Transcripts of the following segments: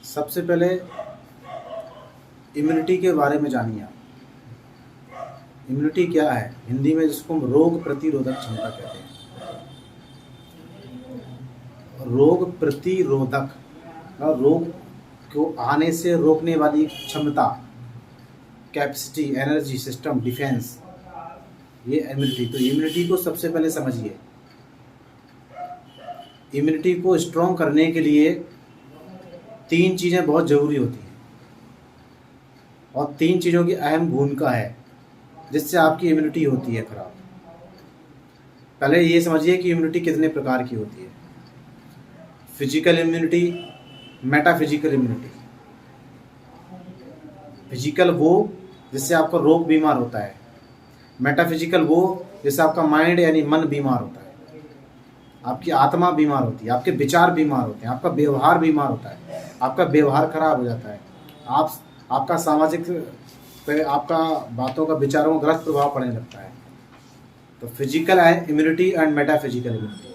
सबसे पहले इम्यूनिटी के बारे में जानिए आप। इम्यूनिटी क्या है? हिंदी में जिसको हम रोग प्रतिरोधक क्षमता कहते हैं। रोग प्रतिरोधक, रोग को आने से रोकने वाली क्षमता, कैपेसिटी, एनर्जी, सिस्टम, डिफेंस, ये इम्यूनिटी। तो इम्यूनिटी को सबसे पहले समझिए। इम्यूनिटी को स्ट्रॉन्ग करने के लिए 3 चीज़ें बहुत ज़रूरी होती हैं और 3 चीज़ों की अहम भूमिका है जिससे आपकी इम्यूनिटी होती है खराब। पहले ये समझिए कि इम्यूनिटी कितने प्रकार की होती है। Physical immunity, metaphysical immunity. Physical वो जिससे आपका रोग बीमार होता है, मेटाफिजिकल वो जिससे आपका माइंड यानी मन बीमार होता है, आपकी आत्मा बीमार होती है, आपके विचार बीमार होते हैं, आपका व्यवहार बीमार होता है, आपका व्यवहार खराब हो जाता है, आपका सामाजिक पे आपका बातों का, विचारों का गलत प्रभाव पड़ने लगता है। तो फिजिकल है immunity and metaphysical immunity.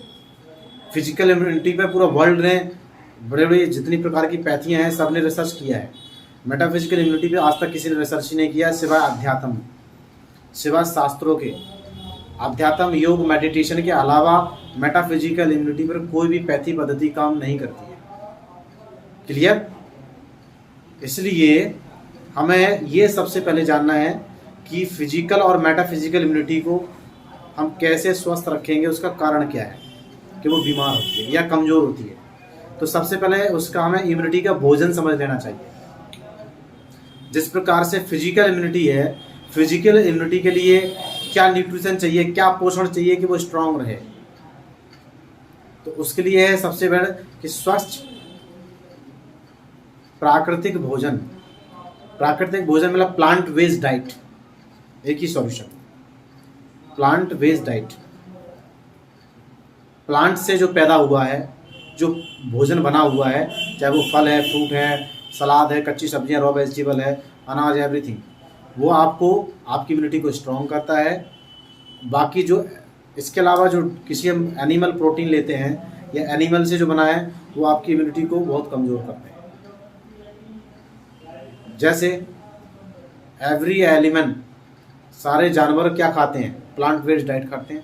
Physical immunity पे पूरा वर्ल्ड ने बड़े बड़े जितनी प्रकार की पैथियाँ हैं सब ने रिसर्च किया है। मेटाफिजिकल इम्यूनिटी पे आज तक किसी ने रिसर्च ही नहीं किया सिवाय अध्यात्म, सिवाय शास्त्रों के। अध्यात्म, योग, मेडिटेशन के अलावा मेटाफिजिकल इम्यूनिटी पर कोई भी पैथी पद्धति काम नहीं करती है। क्लियर? इसलिए हमें ये सबसे पहले जानना है कि फिजिकल और मेटाफिजिकल इम्यूनिटी को हम कैसे स्वस्थ रखेंगे, उसका कारण क्या है कि वो बीमार होती है या कमज़ोर होती है। तो सबसे पहले उसका हमें इम्यूनिटी का भोजन समझ लेना चाहिए। जिस प्रकार से फिजिकल इम्यूनिटी है, फिजिकल इम्यूनिटी के लिए क्या न्यूट्रिशन चाहिए, क्या पोषण चाहिए कि वो स्ट्रांग रहे। तो उसके लिए है सबसे पहले कि स्वस्थ प्राकृतिक भोजन। प्राकृतिक भोजन मतलब प्लांट बेस्ड डाइट, एक ही solution, plant based diet. Plant से जो पैदा हुआ है, जो भोजन बना हुआ है, चाहे वो फल है, फ्रूट है, सलाद है, कच्ची सब्जियां, रॉ वेजिटेबल है, अनाज, एवरीथिंग, वो आपको आपकी इम्यूनिटी को स्ट्रॉन्ग करता है। बाकी जो इसके अलावा जो किसी हम एनिमल प्रोटीन लेते हैं या एनिमल से जो बना है, वो आपकी इम्यूनिटी को बहुत कमज़ोर करते हैं। जैसे एवरी एलिमेंट, सारे जानवर क्या खाते हैं? प्लांट बेस्ड डाइट खाते हैं।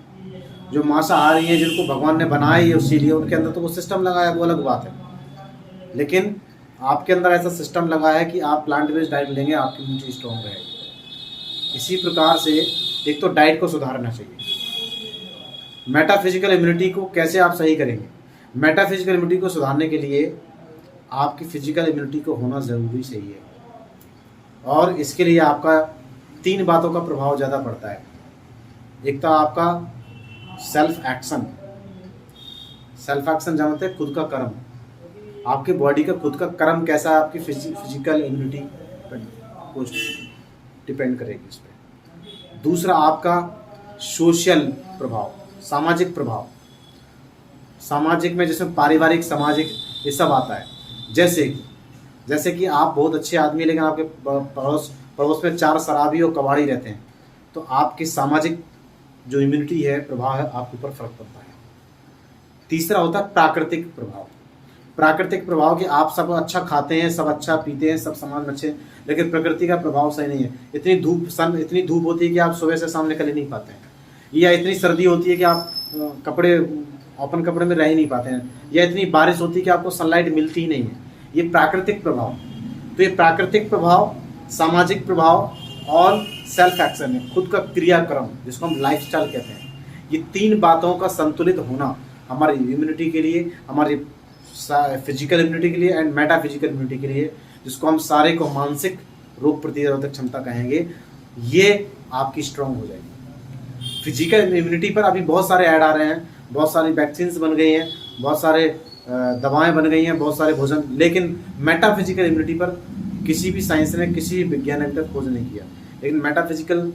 जो मांसाहारी हैं, जिनको भगवान ने बनाया ही इसीलिए, उनके अंदर तो वो सिस्टम लगाया, वो अलग बात है। लेकिन आपके अंदर ऐसा सिस्टम लगा है कि आप प्लांट बेस्ड डाइट लेंगे, आपकी इम्यूनिटी स्ट्रॉन्ग रहेगी। इसी प्रकार से एक तो डाइट को सुधारना चाहिए। मेटाफिजिकल इम्यूनिटी को कैसे आप सही करेंगे? मेटाफिजिकल इम्यूनिटी को सुधारने के लिए आपकी फिजिकल इम्यूनिटी को होना ज़रूरी सही है, और इसके लिए आपका 3 बातों का प्रभाव ज़्यादा पड़ता है। एक तो आपका सेल्फ एक्शन। सेल्फ एक्शन जानते हैं, खुद का कर्म। आपके बॉडी का खुद का कर्म कैसा है, आपकी फिजिकल इम्यूनिटी को डिपेंड करेगी इस पर। दूसरा आपका सोशल प्रभाव, सामाजिक प्रभाव। सामाजिक में जैसे पारिवारिक, सामाजिक, ये सब आता है। जैसे कि आप बहुत अच्छे आदमी, लेकिन आपके पड़ोस में 4 शराबी और कबाड़ी रहते हैं, तो आपकी सामाजिक जो इम्यूनिटी है, प्रभाव है, आपके ऊपर फर्क पड़ता है। तीसरा होता है प्राकृतिक प्रभाव। प्राकृतिक प्रभाव कि आप सब अच्छा खाते हैं, सब अच्छा पीते हैं, सब समाज में अच्छे, लेकिन प्रकृति का प्रभाव सही नहीं है। इतनी धूप होती है कि आप सुबह से शाम निकल ही नहीं पाते हैं, या इतनी सर्दी होती है कि आप ओपन कपड़े में रह ही नहीं पाते हैं, या इतनी बारिश होती है कि आपको सनलाइट मिलती ही नहीं है। ये प्राकृतिक प्रभाव। तो ये प्राकृतिक प्रभाव, सामाजिक प्रभाव और सेल्फ एक्शन है, खुद का क्रियाक्रम, जिसको हम लाइफस्टाइल कहते हैं। ये 3 बातों का संतुलित होना हमारी इम्यूनिटी के लिए, हमारी फिजिकल इम्यूनिटी के लिए एंड मेटाफिजिकल इम्यूनिटी के लिए, जिसको हम सारे को मानसिक रोग प्रतिरोधक क्षमता कहेंगे, ये आपकी स्ट्रांग हो जाएगी। फिजिकल इम्यूनिटी पर अभी बहुत सारे ऐड आ रहे हैं, बहुत सारी वैक्सीन्स बन गई हैं, बहुत सारे दवाएं बन गई हैं, बहुत सारे भोजन, लेकिन मेटाफिजिकल इम्यूनिटी पर किसी भी साइंस ने, किसी भी विज्ञान ने तक खोज नहीं किया। लेकिन मेटाफिजिकल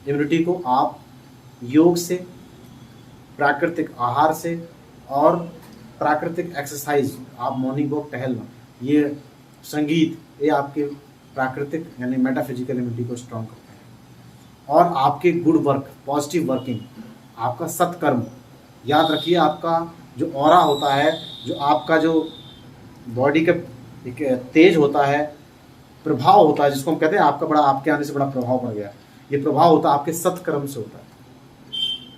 इम्यूनिटी को आप योग से, प्राकृतिक आहार से और प्राकृतिक एक्सरसाइज, आप मॉर्निंग वॉक, टहलना, ये संगीत, ये आपके प्राकृतिक यानी मेटाफिजिकल इम्यूनिटी को स्ट्रॉन्ग करते हैं। और आपके गुड वर्क, पॉजिटिव वर्किंग, आपका सत्कर्म, याद रखिए, आपका जो ऑरा होता है, जो आपका जो बॉडी का एक तेज होता है, प्रभाव होता है, जिसको हम कहते हैं आपके आने से बड़ा प्रभाव पड़ गया। ये प्रभाव होता है आपके सत्कर्म से होता है।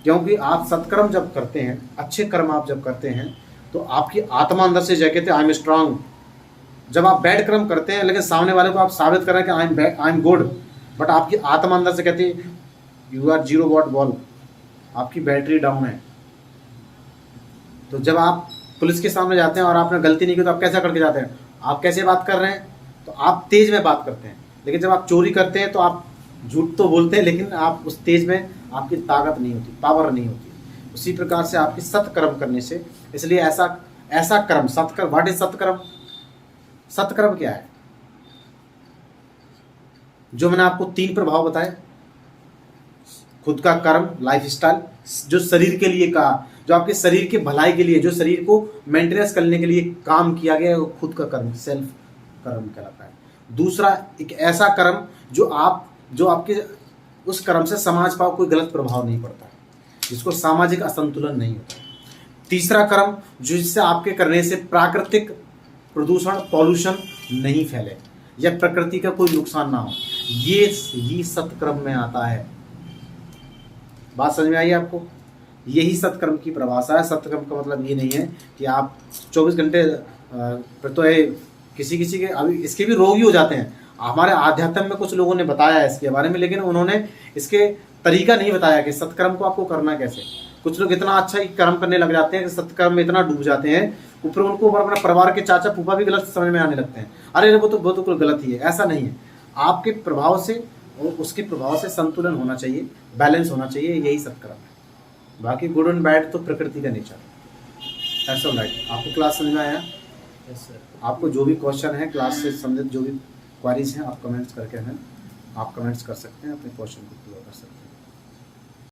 क्योंकि आप सत्कर्म जब करते हैं, अच्छे कर्म आप जब करते हैं, तो आपकी आत्मा अंदर से जय कहते हैं आई एम स्ट्रांग। जब आप बैड कर्म करते हैं लेकिन सामने वाले को आप साबित कर रहे हैं कि आई एम गुड, बट आपकी आत्मा अंदर से कहती है यू आर 0 वॉट बॉल, आपकी बैटरी डाउन है। तो जब आप पुलिस के सामने जाते हैं और आपने गलती नहीं की तो आप कैसा करके जाते हैं, आप कैसे बात कर रहे हैं, तो आप तेज में बात करते हैं। लेकिन जब आप चोरी करते हैं तो आप झूठ तो बोलते हैं लेकिन आप उस तेज में आपकी ताकत नहीं होती, पावर नहीं होती। उसी प्रकार से आपकी सत्कर्म करने से, इसलिए ऐसा कर्म सत्कर्म। व्हाट इज सत्कर्म? सत्कर्म क्या है? जो मैंने आपको 3 प्रभाव बताए, खुद का कर्म, लाइफ स्टाइल, जो शरीर के लिए का, जो आपके शरीर के भलाई के लिए, जो शरीर को मेंटेनेंस करने के लिए काम किया गया है, वो खुद का कर्म, सेल्फ कर्म कहलाता है। दूसरा, एक ऐसा कर्म जो आपके उस कर्म से समाज पर कोई गलत प्रभाव नहीं पड़ता, जिसको सामाजिक असंतुलन नहीं होता। तीसरा कर्म, जिससे आपके करने से प्राकृतिक प्रदूषण, पॉल्यूशन नहीं फैले या प्रकृति का कोई नुकसान ना हो, ये ही सत्कर्म में आता है। बात समझ में आई आपको? यही सत्कर्म की परिभाषा है। सत्कर्म का मतलब ये नहीं है कि आप 24 घंटे तो है, किसी के अभी इसके भी रोगी हो जाते हैं। हमारे आध्यात्म में कुछ लोगों ने बताया है इसके बारे में, लेकिन उन्होंने इसके तरीका नहीं बताया कि सत्कर्म को आपको करना कैसे। कुछ लोग इतना अच्छा ही कर्म करने लग जाते हैं कि सत्कर्म में इतना डूब जाते हैं, ऊपर उनको अपना परिवार के चाचा फूफा भी गलत समझ में आने लगते हैं। अरे वो तो कुछ गलत ही है। ऐसा नहीं है। आपके प्रभाव से और उसके प्रभाव से संतुलन होना चाहिए, बैलेंस होना चाहिए, यही सत्कर्म है। बाकी गुड एंड बैड तो प्रकृति का नेचर है। That's all right. आपको क्लास समझ में आया? Yes sir. आपको जो भी क्वेश्चन है क्लास से संबंधित, जो भी क्वारीज हैं, आप कमेंट्स करके हमें आप कमेंट्स कर सकते हैं, अपने क्वेश्चन को क्लियर कर सकते हैं।